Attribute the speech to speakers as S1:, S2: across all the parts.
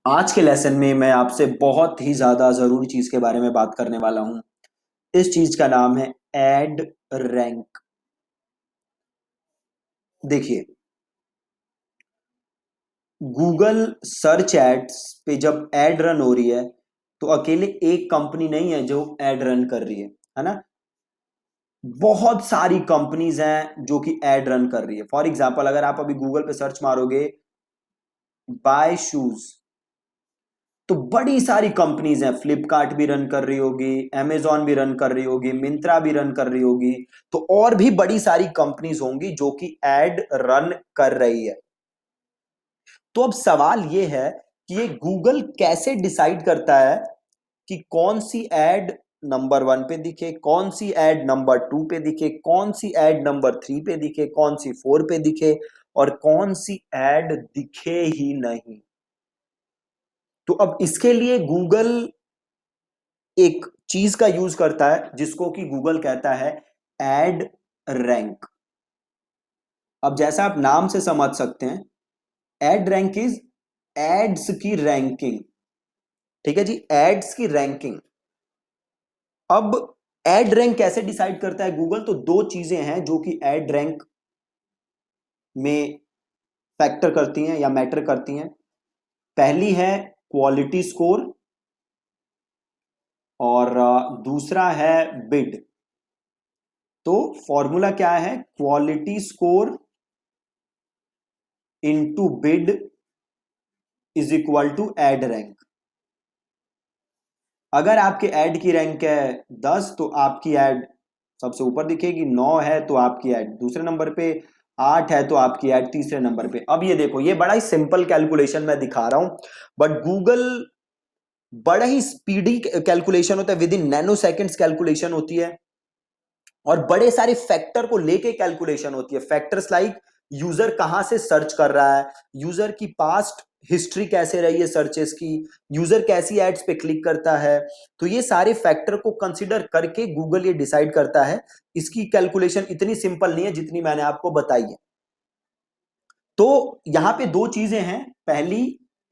S1: आज के लेसन में मैं आपसे बहुत ही ज्यादा जरूरी चीज के बारे में बात करने वाला हूं। इस चीज का नाम है एड रैंक। देखिए, गूगल सर्च एड्स पे जब एड रन हो रही है तो अकेले एक कंपनी नहीं है जो एड रन कर रही है ना। बहुत सारी कंपनीज हैं जो कि एड रन कर रही है। फॉर एग्जांपल, अगर आप अभी गूगल पे सर्च मारोगे बाय शूज, तो बड़ी सारी कंपनीज हैं। फ्लिपकार्ट भी रन कर रही होगी, amazon भी रन कर रही होगी, मिंत्रा भी रन कर रही होगी। तो और भी बड़ी सारी कंपनीज होंगी जो कि एड रन कर रही है। तो अब सवाल यह है कि ये गूगल कैसे डिसाइड करता है कि कौन सी एड नंबर 1 पे दिखे, कौन सी एड नंबर 2 पे दिखे, कौन सी एड नंबर 3 पे दिखे, कौन सी 4 पे दिखे और कौन सी एड दिखे ही नहीं। तो अब इसके लिए गूगल एक चीज का यूज करता है जिसको कि गूगल कहता है एड रैंक। अब जैसा आप नाम से समझ सकते हैं, एड रैंक इज एड्स की रैंकिंग। ठीक है जी, एड्स की रैंकिंग। अब एड रैंक कैसे डिसाइड करता है गूगल? तो दो चीजें हैं जो कि एड रैंक में फैक्टर करती हैं या मैटर करती हैं। पहली है क्वालिटी स्कोर और दूसरा है बिड। तो फॉर्मूला क्या है? Quality score into bid is equal to ad rank. अगर आपके ऐड की रैंक है 10 तो आपकी ऐड सबसे ऊपर दिखेगी, 9 है तो आपकी ऐड दूसरे नंबर पे, 8 है तो आपकी ऐड तीसरे नंबर पे। अब ये देखो, ये बड़ा ही सिंपल कैलकुलेशन मैं दिखा रहा हूं, बट गूगल बड़ा ही स्पीडी कैलकुलेशन होता है, with in nano seconds calculation होती है और बड़े सारे फैक्टर को लेके कैलकुलेशन होती है। फैक्टर्स लाइक यूजर कहां से सर्च कर रहा है, यूजर की पास्ट हिस्ट्री कैसे रही है सर्चेस की, यूजर कैसी एड्स पे क्लिक करता है। तो ये सारे फैक्टर को कंसीडर करके गूगल ये डिसाइड करता है। इसकी कैलकुलेशन इतनी सिंपल नहीं है जितनी मैंने आपको बताई है। तो यहां पे दो चीजें हैं, पहली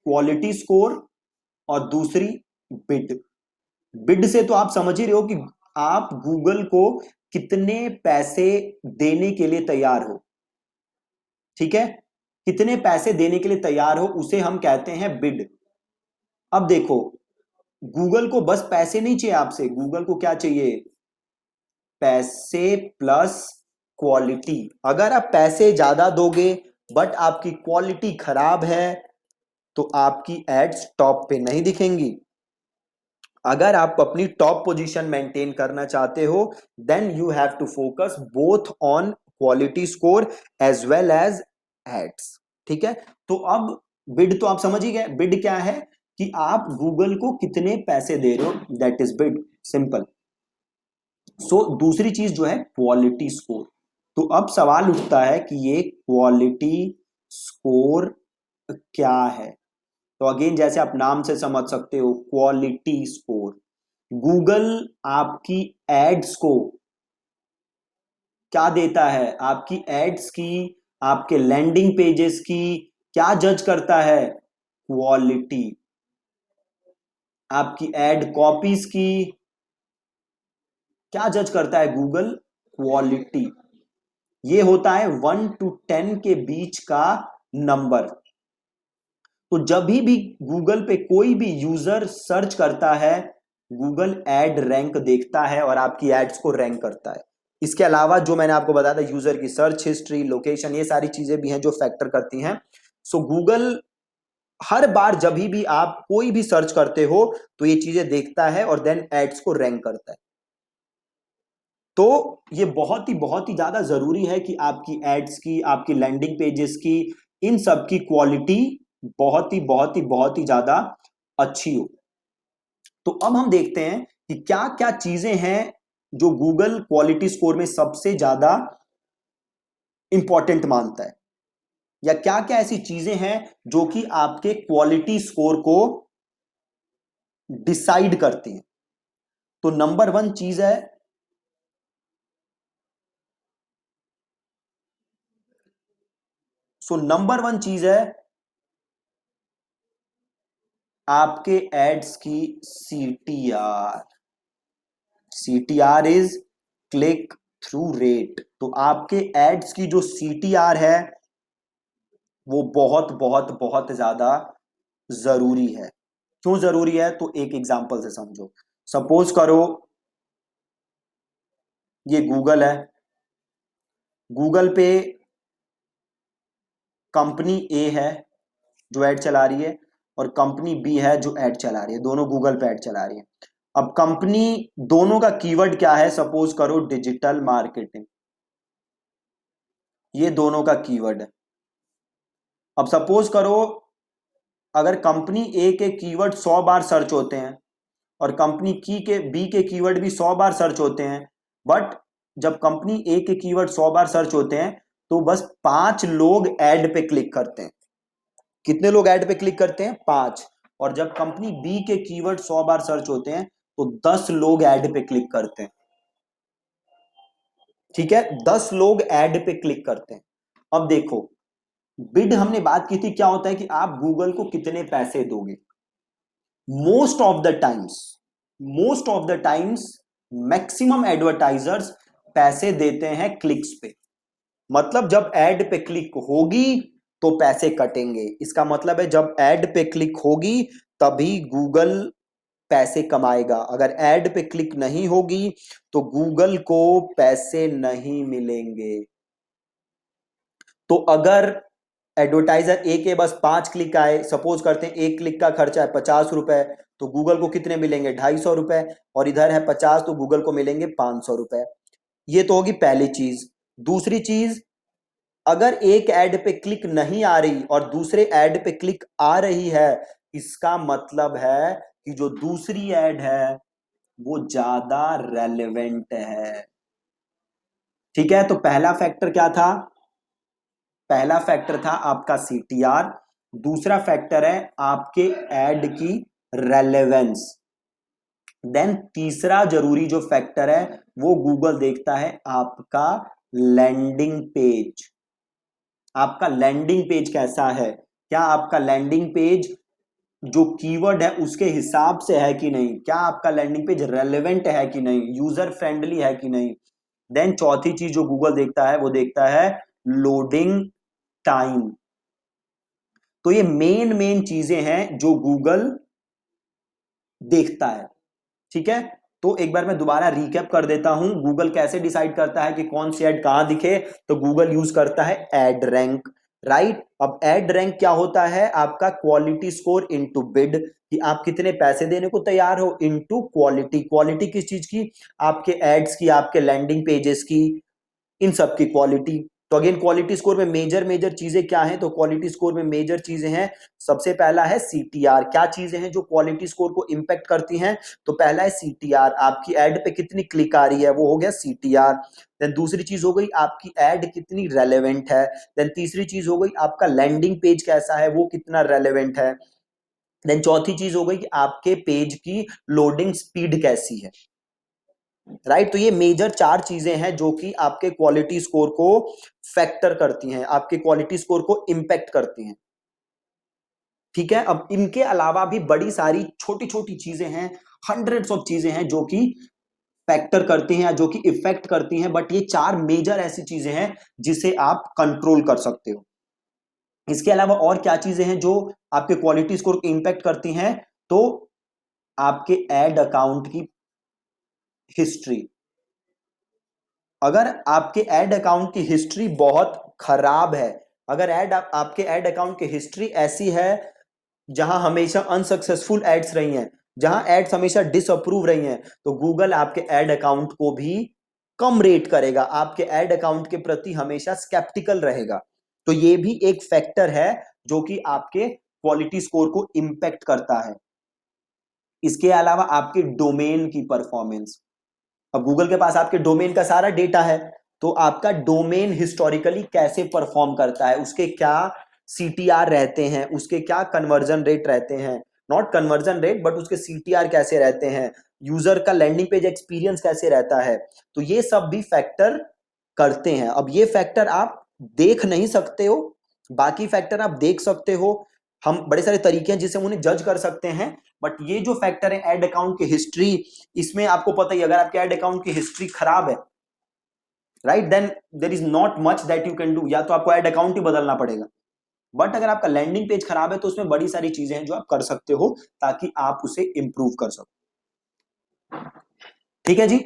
S1: क्वालिटी स्कोर और दूसरी बिड। बिड से तो आप समझ ही रहे हो कि आप गूगल को कितने पैसे देने के लिए तैयार हो। ठीक है, कितने पैसे देने के लिए तैयार हो उसे हम कहते हैं बिड। अब देखो, गूगल को बस पैसे नहीं चाहिए आपसे, गूगल को क्या चाहिए? पैसे प्लस क्वालिटी। अगर आप पैसे ज्यादा दोगे बट आपकी क्वालिटी खराब है तो आपकी एड्स टॉप पे नहीं दिखेंगी। अगर आप अपनी टॉप पोजीशन मेंटेन करना चाहते हो then you have to focus both on quality score as well as ads. ठीक है, तो अब बिड तो आप समझ ही गए। बिड क्या है कि आप गूगल को कितने पैसे दे रहे हो, दैट इज बिड, सिंपल। सो दूसरी चीज जो है क्वालिटी स्कोर। तो अब सवाल उठता है कि ये क्वालिटी स्कोर क्या है? तो अगेन, जैसे आप नाम से समझ सकते हो, क्वालिटी स्कोर। गूगल आपकी एड्स को क्या देता है? आपकी एड्स की, आपके लैंडिंग पेजेस की क्या जज करता है? क्वालिटी। आपकी एड कॉपीज की क्या जज करता है गूगल? क्वालिटी। ये होता है 1 to 10 के बीच का नंबर। तो जब भी गूगल पे कोई भी यूजर सर्च करता है, गूगल एड रैंक देखता है और आपकी एड्स को रैंक करता है। इसके अलावा जो मैंने आपको बताया था, यूजर की सर्च हिस्ट्री, लोकेशन, ये सारी चीजें भी हैं जो फैक्टर करती हैं। सो गूगल हर बार जब भी आप कोई भी सर्च करते हो तो ये चीजें देखता है और देन एड्स को रैंक करता है। तो ये बहुत ही ज्यादा जरूरी है कि आपकी एड्स की, आपकी लैंडिंग पेजेस की, इन सब की क्वालिटी बहुत ही ज्यादा अच्छी हो। तो अब हम देखते हैं कि क्या क्या चीजें हैं जो गूगल क्वालिटी स्कोर में सबसे ज्यादा इंपॉर्टेंट मानता है, या क्या क्या ऐसी चीजें हैं जो कि आपके क्वालिटी स्कोर को डिसाइड करती हैं। तो नंबर 1 चीज है, नंबर 1 चीज है आपके एड्स की CTR, CTR is click through rate. तो आपके एड्स की जो सीटीआर है वो बहुत बहुत बहुत ज्यादा जरूरी है। क्यों जरूरी है? तो एक एग्जांपल से समझो। सपोज करो ये गूगल है, गूगल पे कंपनी ए है जो ऐड चला रही है और कंपनी बी है जो ऐड चला रही है, दोनों गूगल पे ऐड चला रही है। अब कंपनी दोनों का कीवर्ड क्या है? सपोज करो डिजिटल मार्केटिंग, ये दोनों का कीवर्ड है। अब सपोज करो अगर कंपनी ए के कीवर्ड 100 बार सर्च होते हैं और कंपनी की के बी के कीवर्ड भी 100 बार सर्च होते हैं, बट जब कंपनी ए के कीवर्ड 100 बार सर्च होते हैं तो बस 5 लोग ऐड पे क्लिक करते हैं। कितने लोग ऐड पे क्लिक करते हैं? 5। और जब कंपनी बी के कीवर्ड 100 बार सर्च होते हैं तो 10 लोग ऐड पे क्लिक करते हैं। ठीक है, 10 लोग ऐड पे क्लिक करते हैं। अब देखो, बिड हमने बात की थी, क्या होता है कि आप गूगल को कितने पैसे दोगे। Most of the times, most of the times maximum advertisers पैसे देते हैं क्लिक्स पे। मतलब जब एड पे क्लिक होगी तो पैसे कटेंगे। इसका मतलब है जब एड पे क्लिक होगी तभी गूगल पैसे कमाएगा। अगर एड पे क्लिक नहीं होगी तो गूगल को पैसे नहीं मिलेंगे। तो अगर एडवर्टाइजर ए के बस 5 क्लिक आए, सपोज करते हैं एक क्लिक का खर्चा है 50 रुपए, तो गूगल को कितने मिलेंगे? 250 रुपए। और इधर है 50 तो गूगल को मिलेंगे 500 रुपए। ये तो होगी पहली चीज। दूसरी चीज, अगर एक ऐड पे क्लिक नहीं आ रही और दूसरे ऐड पे क्लिक आ रही है, इसका मतलब है कि जो दूसरी ऐड है वो ज्यादा रेलेवेंट है। ठीक है, तो पहला फैक्टर क्या था? पहला फैक्टर था आपका सीटीआर। दूसरा फैक्टर है आपके ऐड की रेलेवेंस। देन तीसरा जरूरी जो फैक्टर है वो गूगल देखता है आपका लैंडिंग पेज। आपका लैंडिंग पेज कैसा है? क्या आपका लैंडिंग पेज जो कीवर्ड है उसके हिसाब से है कि नहीं? क्या आपका लैंडिंग पेज रेलेवेंट है कि नहीं, यूजर फ्रेंडली है कि नहीं? देन चौथी चीज जो गूगल देखता है वो देखता है लोडिंग टाइम। तो ये मेन मेन चीजें हैं जो गूगल देखता है। ठीक है, तो एक बार मैं दोबारा रिकैप कर देता हूं गूगल कैसे डिसाइड करता है कि कौन सी ऐड कहां दिखे। तो गूगल यूज करता है एड रैंक, राइट। अब एड रैंक क्या होता है? आपका क्वालिटी स्कोर इनटू बिड, कि आप कितने पैसे देने को तैयार हो, इनटू क्वालिटी। क्वालिटी किस चीज की? आपके एड्स की, आपके लैंडिंग पेजेस की, इन सब की क्वालिटी। तो अगेन क्वालिटी स्कोर में मेजर मेजर चीजें क्या हैं? तो क्वालिटी स्कोर में मेजर चीजें हैं, सबसे पहला है सीटीआर। क्या चीजें हैं जो क्वालिटी स्कोर को इंपैक्ट करती हैं? तो पहला है सीटीआर, आपकी एड पे कितनी क्लिक आ रही है, वो हो गया सीटीआर। देन दूसरी चीज हो गई आपकी एड कितनी रेलेवेंट है। देन तीसरी चीज हो गई आपका लैंडिंग पेज कैसा है, वो कितना रेलेवेंट है। देन चौथी चीज हो गई कि आपके पेज की लोडिंग स्पीड कैसी है, राइट। तो ये मेजर 4 चीजें हैं जो कि आपके क्वालिटी स्कोर को फैक्टर करती हैं, आपके क्वालिटी स्कोर को इंपैक्ट करती हैं। ठीक है, अब इनके अलावा भी बड़ी सारी छोटी छोटी चीजें हैं, हंड्रेड्स ऑफ चीजें हैं जो कि फैक्टर करती हैं या जो कि इफेक्ट करती हैं, बट ये 4 मेजर ऐसी चीजें हैं जिसे आप कंट्रोल कर सकते हो। इसके अलावा और क्या चीजें हैं जो आपके क्वालिटी स्कोर को इंपैक्ट करती हैं? तो आपके एड अकाउंट की हिस्ट्री। अगर आपके एड अकाउंट की हिस्ट्री बहुत खराब है, अगर आपके एड अकाउंट की हिस्ट्री ऐसी है जहां हमेशा अनसक्सेसफुल एड्स रही हैं, जहां एड्स हमेशा डिसअप्रूव रही हैं, तो गूगल आपके एड अकाउंट को भी कम रेट करेगा, आपके एड अकाउंट के प्रति हमेशा स्केप्टिकल रहेगा। तो ये भी एक फैक्टर है जो कि आपके क्वालिटी स्कोर को इंपैक्ट करता है। इसके अलावा आपके डोमेन की परफॉर्मेंस। अब गूगल के पास आपके डोमेन का सारा डेटा है, तो आपका डोमेन हिस्टोरिकली कैसे परफॉर्म करता है, उसके क्या सीटीआर रहते हैं, उसके क्या कन्वर्जन रेट रहते हैं, नॉट कन्वर्जन रेट बट उसके सीटीआर कैसे रहते हैं, यूजर का लैंडिंग पेज एक्सपीरियंस कैसे रहता है। तो ये सब भी फैक्टर करते हैं। अब ये फैक्टर आप देख नहीं सकते हो, बाकी फैक्टर आप देख सकते हो। हम बड़े सारे तरीके हैं जिससे हम उन्हें जज कर सकते हैं, बट ये जो फैक्टर है एड अकाउंट की हिस्ट्री, इसमें आपको पता ही अगर आपके एड अकाउंट की हिस्ट्री खराब है, right, then there is not much that you can do, या तो आपको एड अकाउंट ही बदलना पड़ेगा। बट अगर आपका लैंडिंग पेज खराब है तो उसमें बड़ी सारी चीजें हैं जो आप कर सकते हो ताकि आप उसे इंप्रूव कर सको। ठीक है जी।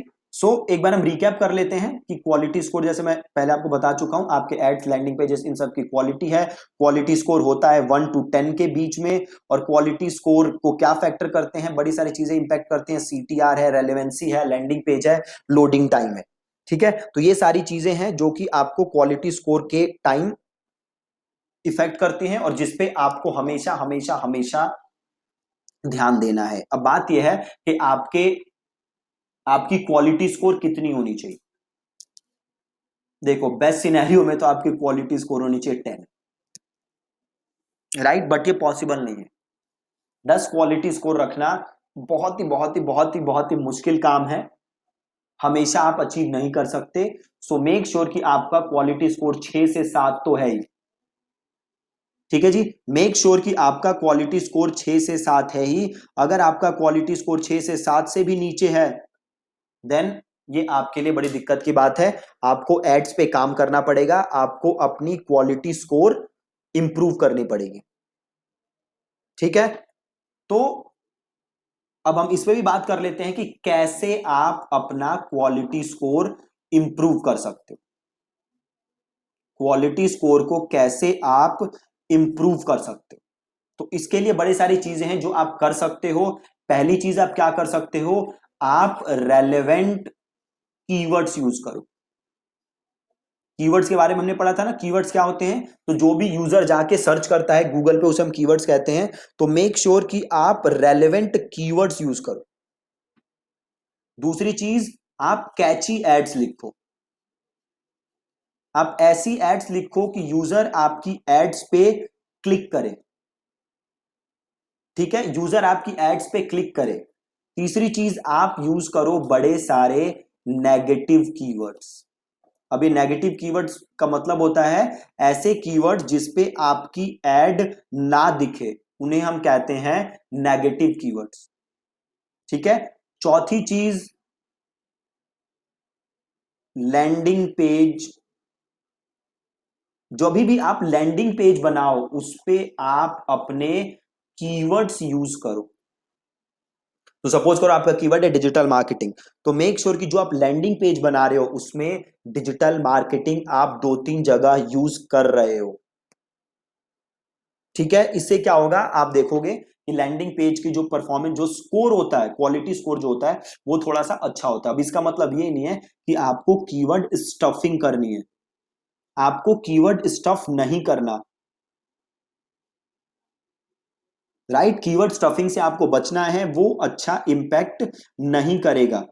S1: एक बार हम रिकैप कर लेते हैं कि क्वालिटी स्कोर, जैसे मैं पहले आपको बता चुका हूं, आपके एड्स, लैंडिंग पेजेस, इन सब की क्वालिटी है। क्वालिटी स्कोर होता है 1 to 10 के बीच में, और क्वालिटी स्कोर को क्या फैक्टर करते हैं, बड़ी सारी चीजें इंपैक्ट करते हैं, CTR है, रेलेवेंसी है, लैंडिंग पेज है, लोडिंग टाइम है। ठीक है, तो ये सारी चीजें हैं जो कि आपको क्वालिटी स्कोर के टाइम इफेक्ट करती हैं और जिसपे आपको हमेशा हमेशा हमेशा ध्यान देना है। अब बात यह है कि आपकी क्वालिटी स्कोर कितनी होनी चाहिए। देखो बेस्ट सिनेरियो में तो आपकी क्वालिटी स्कोर होनी चाहिए 10, राइट, बट ये पॉसिबल नहीं है। 10 क्वालिटी स्कोर रखना बहुत ही बहुत ही बहुत ही बहुत ही मुश्किल काम है, हमेशा आप अचीव नहीं कर सकते। सो मेक श्योर कि आपका क्वालिटी स्कोर 6 से 7 तो है ही। ठीक है जी, मेक श्योर कि आपका क्वालिटी स्कोर 6 से 7 है ही। अगर आपका क्वालिटी स्कोर 6 से 7 से भी नीचे है, देन ये आपके लिए बड़ी दिक्कत की बात है। आपको एड्स पे काम करना पड़ेगा, आपको अपनी क्वालिटी स्कोर इंप्रूव करनी पड़ेगी। ठीक है, तो अब हम इस पे भी बात कर लेते हैं कि कैसे आप अपना क्वालिटी स्कोर इंप्रूव कर सकते हो। क्वालिटी स्कोर को कैसे आप इंप्रूव कर सकते हो, तो इसके लिए बड़ी सारी चीजें हैं जो आप कर सकते हो। पहली चीज आप क्या कर सकते हो, आप रेलेवेंट कीवर्ड्स यूज करो। कीवर्ड्स के बारे में हमने पढ़ा था ना, कीवर्ड्स क्या होते हैं, तो जो भी यूजर जाके सर्च करता है गूगल पे उसे हम कीवर्ड्स कहते हैं। तो मेक श्योर कि आप रेलेवेंट कीवर्ड्स यूज करो। दूसरी चीज, आप कैची एड्स लिखो। आप ऐसी एड्स लिखो कि यूजर आपकी एड्स पे क्लिक करे। ठीक है, यूजर आपकी एड्स पे क्लिक करे। तीसरी चीज, आप यूज करो बड़े सारे नेगेटिव कीवर्ड्स। अभी नेगेटिव कीवर्ड्स का मतलब होता है ऐसे कीवर्ड जिसपे आपकी एड ना दिखे, उन्हें हम कहते हैं नेगेटिव कीवर्ड्स। ठीक है, चौथी चीज, लैंडिंग पेज, जो भी आप लैंडिंग पेज बनाओ उस पे आप अपने कीवर्ड्स यूज करो। तो सपोज करो आपका कीवर्ड है डिजिटल मार्केटिंग, तो मेक श्योर कि जो आप लैंडिंग पेज बना रहे हो उसमें डिजिटल मार्केटिंग आप 2-3 जगह यूज कर रहे हो। ठीक है, इससे क्या होगा, आप देखोगे कि लैंडिंग पेज की जो परफॉर्मेंस, जो स्कोर होता है, क्वालिटी स्कोर जो होता है वो थोड़ा सा अच्छा होता है। अब इसका मतलब ये नहीं है कि आपको कीवर्ड स्टफिंग करनी है, आपको कीवर्ड स्टफ नहीं करना, राइट। कीवर्ड स्टफिंग से आपको बचना है, वो अच्छा इंपैक्ट नहीं करेगा।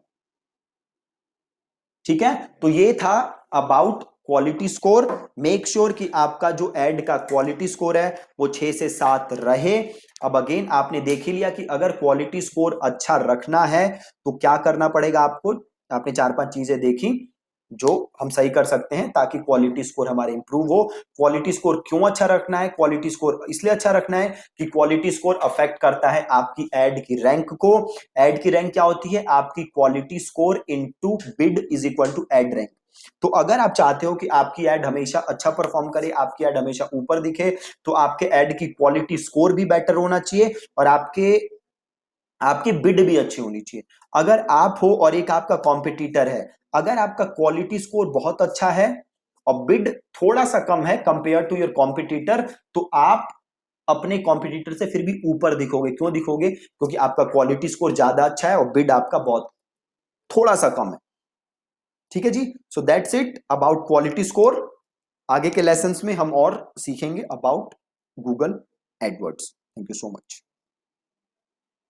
S1: ठीक है, तो ये था about quality score. Make sure कि आपका जो एड का क्वालिटी स्कोर है वो 6 से 7 रहे। अब अगेन आपने देख ही लिया कि अगर क्वालिटी स्कोर अच्छा रखना है तो क्या करना पड़ेगा आपको। आपने 4-5 चीजें देखी जो हम सही कर सकते हैं ताकि क्वालिटी स्कोर हमारे इंप्रूव हो। क्वालिटी स्कोर क्यों अच्छा रखना है, क्वालिटी स्कोर इसलिए अच्छा रखना है कि क्वालिटी स्कोर अफेक्ट करता है आपकी एड की रैंक को। एड की रैंक क्या होती है, आपकी quality score into bid is equal to ad rank. तो अगर आप चाहते हो कि आपकी एड हमेशा अच्छा परफॉर्म करे, आपकी एड हमेशा ऊपर दिखे, तो आपके एड की क्वालिटी स्कोर भी बेटर होना चाहिए और आपकी बिड भी अच्छी होनी चाहिए। अगर आप हो और एक आपका कॉम्पिटिटर है, अगर आपका क्वालिटी स्कोर बहुत अच्छा है और बिड थोड़ा सा कम है कंपेयर टू योर कॉम्पिटिटर, तो आप अपने कॉम्पिटिटर से फिर भी ऊपर दिखोगे। क्यों दिखोगे, क्योंकि आपका क्वालिटी स्कोर ज्यादा अच्छा है और बिड आपका बहुत थोड़ा सा कम है। ठीक है जी, so that's it about quality score. आगे के लेसन्स में हम और सीखेंगे about Google AdWords. Thank you so much.